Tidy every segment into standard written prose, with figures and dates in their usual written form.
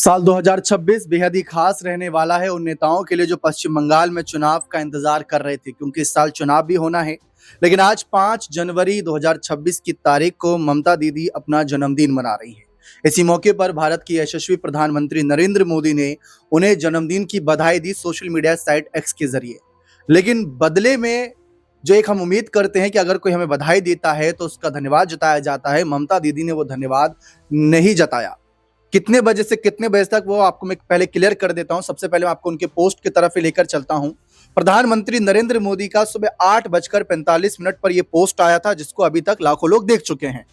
साल 2026 बेहद ही खास रहने वाला है उन नेताओं के लिए जो पश्चिम बंगाल में चुनाव का इंतजार कर रहे थे, क्योंकि इस साल चुनाव भी होना है। लेकिन आज 5 जनवरी 2026 की तारीख को ममता दीदी अपना जन्मदिन मना रही हैं। इसी मौके पर भारत की यशस्वी प्रधानमंत्री नरेंद्र मोदी ने उन्हें जन्मदिन की बधाई दी सोशल मीडिया साइट एक्स के जरिए। लेकिन बदले में जो एक हम उम्मीद करते हैं कि अगर कोई हमें बधाई देता है तो उसका धन्यवाद जताया जाता है, ममता दीदी ने वो धन्यवाद नहीं जताया। कितने बजे से कितने बजे तक वो आपको मैं पहले क्लियर कर देता हूं। सबसे पहले मैं आपको उनके पोस्ट की तरफ ही लेकर चलता हूं। प्रधानमंत्री नरेंद्र मोदी का सुबह 8:45 पर यह पोस्ट आया था, जिसको अभी तक लाखों लोग देख चुके हैं।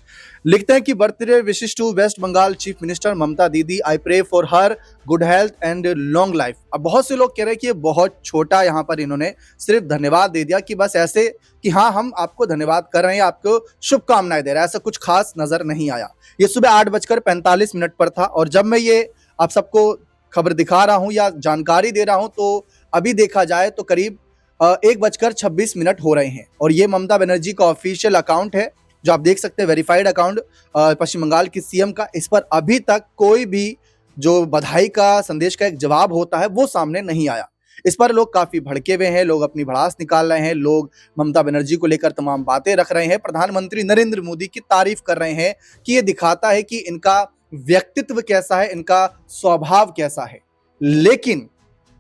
लिखते हैं कि birthday wishes to West Bengal chief minister Mamata Didi, I pray for her good health and long life. अब बहुत से लोग कह रहे हैं कि ये बहुत छोटा, यहाँ पर इन्होंने सिर्फ धन्यवाद दे दिया कि बस ऐसे कि हाँ हम आपको धन्यवाद कर रहे हैं, आपको शुभकामनाएं दे रहे हैं, ऐसा कुछ खास नजर नहीं आया। ये सुबह 8:45 पर था और जब मैं ये आप सबको खबर दिखा रहा हूं या जानकारी दे रहा हूं तो अभी देखा जाए तो करीब 1:26 हो रहे हैं। और ये ममता बनर्जी का ऑफिशियल अकाउंट है, जो आप देख सकते हैं, वेरीफाइड अकाउंट पश्चिम बंगाल की सीएम का। इस पर अभी तक कोई भी जो बधाई का संदेश का एक जवाब होता है वो सामने नहीं आया। इस पर लोग काफी भड़के हुए हैं, लोग अपनी भड़ास निकाल रहे हैं, लोग ममता बनर्जी को लेकर तमाम बातें रख रहे हैं, प्रधानमंत्री नरेंद्र मोदी की तारीफ कर रहे हैं कि ये दिखाता है कि इनका व्यक्तित्व कैसा है, इनका स्वभाव कैसा है। लेकिन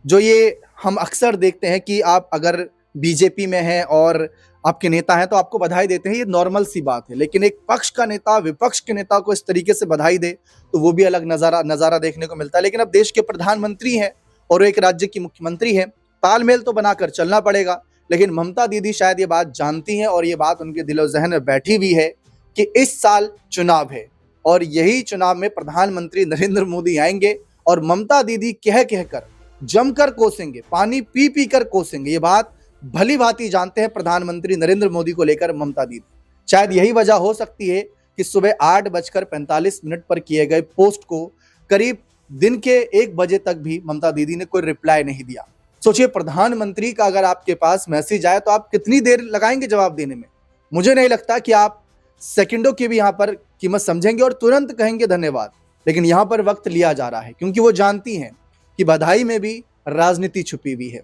जो ये हम अक्सर देखते हैं कि आप अगर बीजेपी में हैं और आपके नेता हैं तो आपको बधाई देते हैं, ये नॉर्मल सी बात है। लेकिन एक पक्ष का नेता विपक्ष के नेता को इस तरीके से बधाई दे तो वो भी अलग नजारा देखने को मिलता है। लेकिन अब देश के प्रधानमंत्री हैं और एक राज्य की मुख्यमंत्री है, तालमेल तो बनाकर चलना पड़ेगा। लेकिन ममता दीदी शायद ये बात जानती हैं और ये बात उनके दिलो जहन में बैठी हुई है कि इस साल चुनाव है और यही चुनाव में प्रधानमंत्री नरेंद्र मोदी आएंगे और ममता दीदी कह कहकर जमकर कोसेंगे, पानी पी पी कर कोसेंगे। ये बात भली भांति जानते हैं प्रधानमंत्री नरेंद्र मोदी को लेकर ममता दीदी। शायद यही वजह हो सकती है कि सुबह 8:45 पर किए गए पोस्ट को करीब दिन के 1 बजे तक भी ममता दीदी ने कोई रिप्लाई नहीं दिया। सोचिए, प्रधानमंत्री का अगर आपके पास मैसेज आए तो आप कितनी देर लगाएंगे जवाब देने में। मुझे नहीं लगता कि आप सेकंडों की भी यहाँ पर कीमत समझेंगे और तुरंत कहेंगे धन्यवाद। लेकिन यहाँ पर वक्त लिया जा रहा है क्योंकि वो जानती हैं कि बधाई में भी राजनीति छुपी हुई है।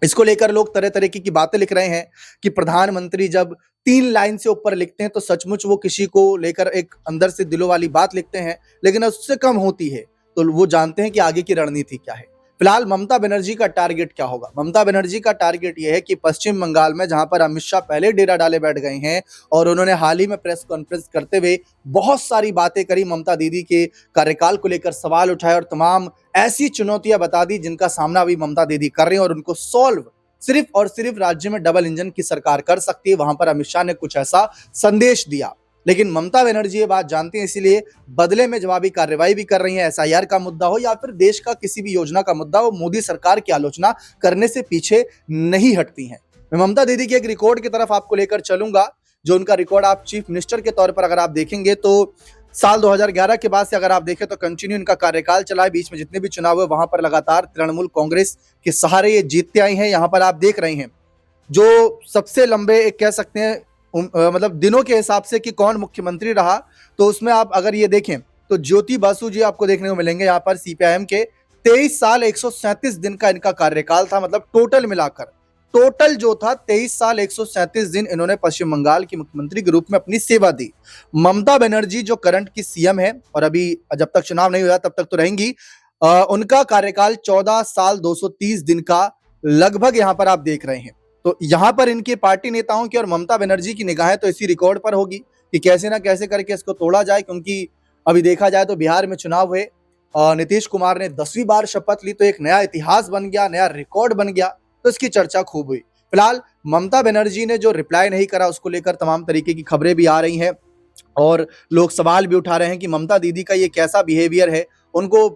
इसको लेकर लोग तरह तरह की बातें लिख रहे हैं कि प्रधानमंत्री जब 3 लाइन से ऊपर लिखते हैं तो सचमुच वो किसी को लेकर एक अंदर से दिलों वाली बात लिखते हैं, लेकिन उससे कम होती है तो वो जानते हैं कि आगे की रणनीति क्या है। फिलहाल ममता बनर्जी का टारगेट क्या होगा? ममता बनर्जी का टारगेट यह है कि पश्चिम बंगाल में जहां पर अमित शाह पहले डेरा डाले बैठ गए हैं और उन्होंने हाल ही में प्रेस कॉन्फ्रेंस करते हुए बहुत सारी बातें करी, ममता दीदी के कार्यकाल को लेकर सवाल उठाए और तमाम ऐसी चुनौतियां बता दी जिनका सामना भी ममता दीदी कर रही है और उनको सॉल्व सिर्फ और सिर्फ राज्य में डबल इंजन की सरकार कर सकती है। वहां पर अमित शाह ने कुछ ऐसा संदेश दिया। लेकिन ममता बनर्जी ये बात जानती है, इसीलिए बदले में जवाबी कार्रवाई भी कर रही है। एसआईआर का मुद्दा हो या फिर देश का किसी भी योजना का मुद्दा हो, मोदी सरकार की आलोचना करने से पीछे नहीं हटती हैं। मैं ममता दीदी के एक रिकॉर्ड की तरफ आपको लेकर चलूंगा, जो उनका रिकॉर्ड आप चीफ मिनिस्टर के तौर पर अगर आप देखेंगे तो साल 2011 के बाद से अगर आप देखें तो कंटिन्यू इनका कार्यकाल चला है। बीच में जितने भी चुनाव हुए वहां पर लगातार तृणमूल कांग्रेस के सहारे ये जीतते आई हैं। यहाँ पर आप देख रहे हैं जो सबसे लंबे एक कह सकते हैं मतलब दिनों के हिसाब से कि कौन मुख्यमंत्री रहा, तो उसमें आप अगर ये देखें तो ज्योति बासु जी आपको देखने को मिलेंगे। यहाँ पर सीपीआईएम के 23 साल 137 दिन का इनका कार्यकाल था, मतलब टोटल मिलाकर टोटल जो था 23 साल 137 दिन इन्होंने पश्चिम बंगाल की मुख्यमंत्री के रूप में अपनी सेवा दी। ममता बनर्जी जो करंट की सीएम है और अभी जब तक चुनाव नहीं हुआ तब तक तो रहेंगी, उनका कार्यकाल 14 साल 230 दिन का लगभग यहाँ पर आप देख रहे हैं। तो यहाँ पर इनके पार्टी नेताओं की और ममता बनर्जी की निगाहें तो इसी रिकॉर्ड पर होगी कि कैसे ना कैसे करके इसको तोड़ा जाए। क्योंकि अभी देखा जाए तो बिहार में चुनाव हुए, नीतीश कुमार ने 10वीं बार शपथ ली तो एक नया इतिहास बन गया, नया रिकॉर्ड बन गया, तो इसकी चर्चा खूब हुई। फिलहाल ममता बनर्जी ने जो रिप्लाई नहीं करा उसको लेकर तमाम तरीके की खबरें भी आ रही हैं और लोग सवाल भी उठा रहे हैं कि ममता दीदी का ये कैसा बिहेवियर है, उनको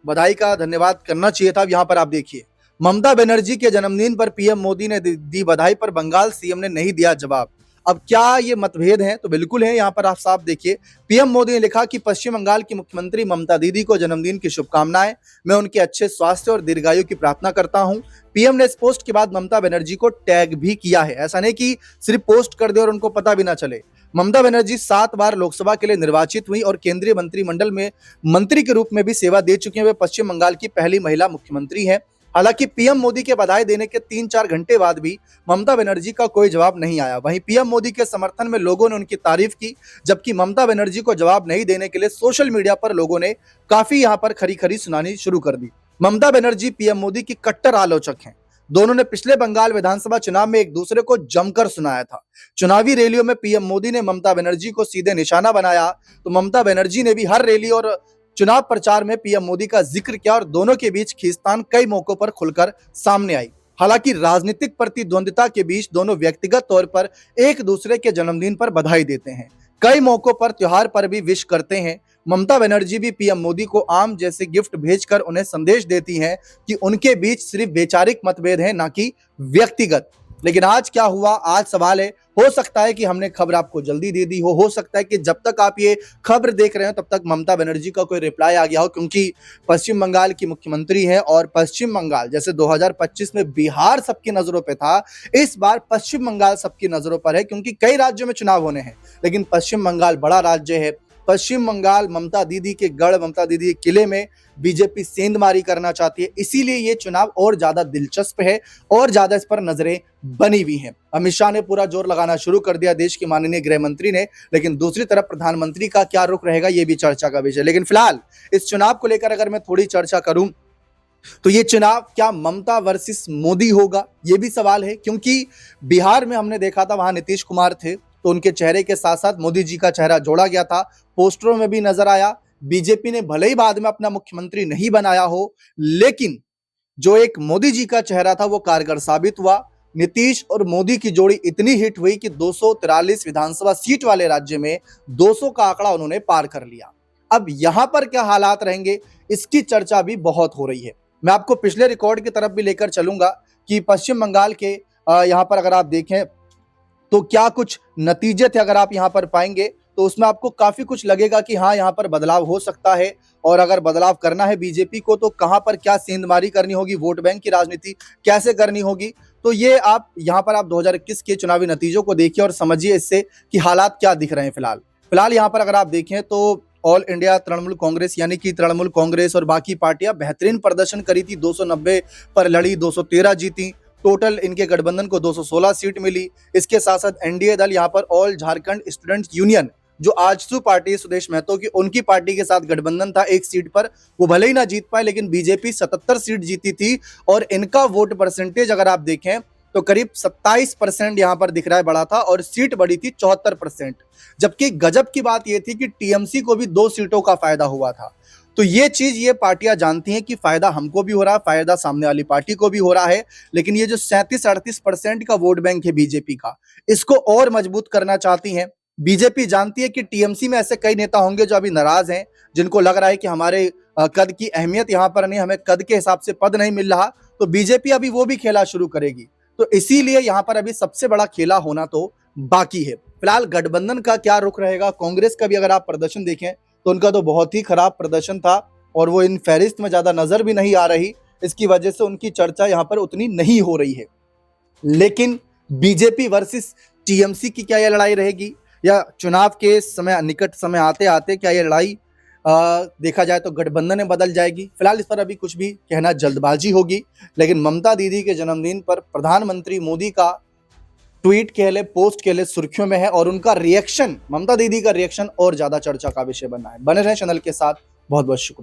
बधाई का धन्यवाद करना चाहिए था। यहाँ पर आप देखिए, ममता बनर्जी के जन्मदिन पर पीएम मोदी ने दी बधाई पर बंगाल सीएम ने नहीं दिया जवाब। अब क्या ये मतभेद हैं? तो बिल्कुल है। यहाँ पर आप साफ देखिए, पीएम मोदी ने लिखा कि पश्चिम बंगाल की मुख्यमंत्री ममता दीदी को जन्मदिन की शुभकामनाएं, मैं उनके अच्छे स्वास्थ्य और दीर्घायु की प्रार्थना करता हूं। पीएम ने इस पोस्ट के बाद ममता बनर्जी को टैग भी किया है। ऐसा नहीं कि सिर्फ पोस्ट कर दे और उनको पता भी ना चले, ममता बनर्जी 7 बार लोकसभा के लिए निर्वाचित हुई और केंद्रीय मंत्रिमंडल में मंत्री के रूप में भी सेवा दे चुकी हैं। वे पश्चिम बंगाल की पहली महिला मुख्यमंत्री हैं। हालांकि पीएम मोदी के बधाई देने के 3-4 घंटे बाद भी ममता बनर्जी का कोई जवाब नहीं आया। वहीं पीएम मोदी के समर्थन में लोगों ने उनकी तारीफ की, जबकि ममता बनर्जी को जवाब नहीं देने के लिए सोशल मीडिया पर लोगों ने काफी यहां पर खरी खरी सुनानी शुरू कर दी। ममता बनर्जी पीएम मोदी की कट्टर आलोचक हैं। दोनों ने पिछले बंगाल विधानसभा चुनाव में एक दूसरे को जमकर सुनाया था। चुनावी रैलियों में पीएम मोदी ने ममता बनर्जी को सीधे निशाना बनाया, तो ममता बनर्जी ने भी हर रैली और चुनाव प्रचार में पीएम मोदी का जिक्र किया और दोनों के बीच खींचतान कई मौकों पर खुलकर सामने आई। हालांकि राजनीतिक प्रतिद्वंदिता के बीच दोनों व्यक्तिगत तौर पर एक दूसरे के जन्मदिन पर बधाई देते हैं, कई मौकों पर त्योहार पर भी विश करते हैं। ममता बनर्जी भी पीएम मोदी को आम जैसे गिफ्ट भेजकर उन्हें संदेश देती हैं कि उनके बीच सिर्फ वैचारिक मतभेद है, ना कि व्यक्तिगत। लेकिन आज क्या हुआ? आज सवाल है, हो सकता है कि हमने खबर आपको जल्दी दे दी हो सकता है कि जब तक आप ये खबर देख रहे हो तब तक ममता बनर्जी का कोई रिप्लाई आ गया हो, क्योंकि पश्चिम बंगाल की मुख्यमंत्री है और पश्चिम बंगाल जैसे 2025 में बिहार सबकी नजरों पे था, इस बार पश्चिम बंगाल सबकी नजरों पर है, क्योंकि कई राज्यों में चुनाव होने हैं लेकिन पश्चिम बंगाल बड़ा राज्य है। पश्चिम बंगाल ममता दीदी के गढ़, ममता दीदी के किले में बीजेपी सेंधमारी करना चाहती है, इसीलिए ये चुनाव और ज्यादा दिलचस्प है और ज्यादा इस पर नजरें बनी हुई हैं। अमित शाह ने पूरा जोर लगाना शुरू कर दिया, देश के माननीय गृह मंत्री ने, लेकिन दूसरी तरफ प्रधानमंत्री का क्या रुख रहेगा ये भी चर्चा का विषय। लेकिन फिलहाल इस चुनाव को लेकर अगर मैं थोड़ी चर्चा करूं तो ये चुनाव क्या ममता वर्सेस मोदी होगा, ये भी सवाल है, क्योंकि बिहार में हमने देखा था वहां नीतीश कुमार थे तो उनके चेहरे के साथ साथ मोदी जी का चेहरा जोड़ा गया था, पोस्टरों में भी नजर आया। बीजेपी ने भले ही बाद में अपना मुख्यमंत्री नहीं बनाया हो, लेकिन जो एक मोदी जी का चेहरा था वो कारगर साबित हुआ। नीतीश और मोदी की जोड़ी इतनी हिट हुई कि 243 विधानसभा सीट वाले राज्य में 200 का आंकड़ा उन्होंने पार कर लिया। अब यहां पर क्या हालात रहेंगे, इसकी चर्चा भी बहुत हो रही है। मैं आपको पिछले रिकॉर्ड की तरफ भी लेकर चलूंगा कि पश्चिम बंगाल के यहां पर अगर आप देखें तो क्या कुछ नतीजे थे, अगर आप यहां पर पाएंगे तो उसमें आपको काफी कुछ लगेगा कि हाँ यहां पर बदलाव हो सकता है। और अगर बदलाव करना है बीजेपी को तो कहां पर क्या सेंधमारी करनी होगी, वोट बैंक की राजनीति कैसे करनी होगी, तो ये आप यहां पर आप 2021 के चुनावी नतीजों को देखिए और समझिए इससे कि हालात क्या दिख रहे हैं। फिलहाल यहां पर अगर आप देखें तो ऑल इंडिया तृणमूल कांग्रेस यानी कि तृणमूल कांग्रेस और बाकी पार्टियां बेहतरीन प्रदर्शन करी थी, 290 पर लड़ी, 213 जीती। टोटल इनके गठबंधन को 216 सीट मिली। इसके साथ साथ एनडीए दल यहाँ पर ऑल झारखंड स्टूडेंट्स यूनियन जो आजसू पार्टी सुदेश महतो की, उनकी पार्टी के साथ गठबंधन था, एक सीट पर वो भले ही ना जीत पाए लेकिन बीजेपी 77 सीट जीती थी और इनका वोट परसेंटेज अगर आप देखें तो करीब 27% यहाँ पर दिख रहा है बड़ा था और सीट बढ़ी थी 74%। जबकि गजब की बात यह थी कि टीएमसी को भी 2 सीटों का फायदा हुआ था। तो ये चीज ये पार्टियां जानती हैं कि फायदा हमको भी हो रहा है, फायदा सामने वाली पार्टी को भी हो रहा है, लेकिन ये जो 37-38% का वोट बैंक है बीजेपी का, इसको और मजबूत करना चाहती हैं। बीजेपी जानती है कि टीएमसी में ऐसे कई नेता होंगे जो अभी नाराज हैं, जिनको लग रहा है कि हमारे कद की अहमियत यहाँ पर नहीं, हमें कद के हिसाब से पद नहीं मिल रहा, तो बीजेपी अभी वो भी खेला शुरू करेगी। तो इसीलिए यहाँ पर अभी सबसे बड़ा खेला होना तो बाकी है। फिलहाल गठबंधन का क्या रुख रहेगा, कांग्रेस का भी अगर आप प्रदर्शन देखें तो उनका तो बहुत ही खराब प्रदर्शन था और वो इन फहरिस्त में ज्यादा नजर भी नहीं आ रही, इसकी वजह से उनकी चर्चा यहाँ पर उतनी नहीं हो रही है। लेकिन बीजेपी वर्सेस टीएमसी की क्या यह लड़ाई रहेगी, या चुनाव के समय निकट समय आते आते क्या यह लड़ाई देखा जाए तो गठबंधन में बदल जाएगी? फिलहाल इस पर अभी कुछ भी कहना जल्दबाजी होगी, लेकिन ममता दीदी के जन्मदिन पर प्रधानमंत्री मोदी का ट्वीट कह ले, पोस्ट कह ले, सुर्खियों में है और उनका रिएक्शन, ममता दीदी का रिएक्शन और ज्यादा चर्चा का विषय बना है। बने रहें चैनल के साथ, बहुत बहुत शुक्रिया।